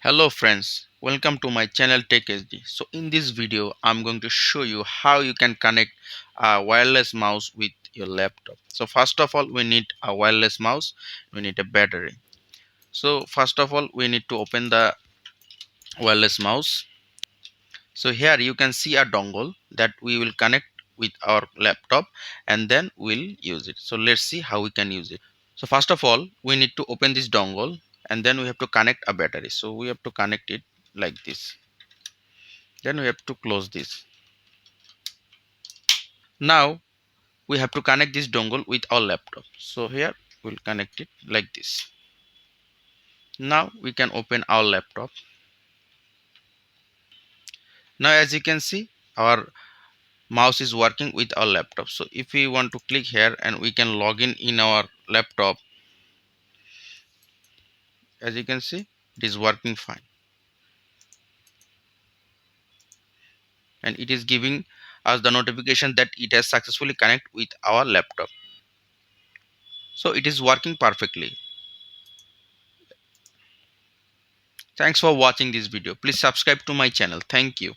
Hello friends, welcome to my channel Tech HD. So in this video, I'm going to show you how you can connect a wireless mouse with your laptop. So first of all, we need a wireless mouse, we need a battery. So first of all, we need to open the wireless mouse. So here you can see a dongle that we will connect with our laptop and then we'll use it. So let's see how we can use it. So first of all, we need to open this dongle and then we have to connect a battery. So we have to connect it like this. Then we have to close this. Now we have to connect this dongle with our laptop. So here we'll connect it like this. Now we can open our laptop. Now as you can see, our mouse is working with our laptop. So if we want to click here and we can log in our laptop, as you can see, it is working fine. And it is giving us the notification that it has successfully connected with our laptop. So it is working perfectly. Thanks for watching this video. Please subscribe to my channel. Thank you.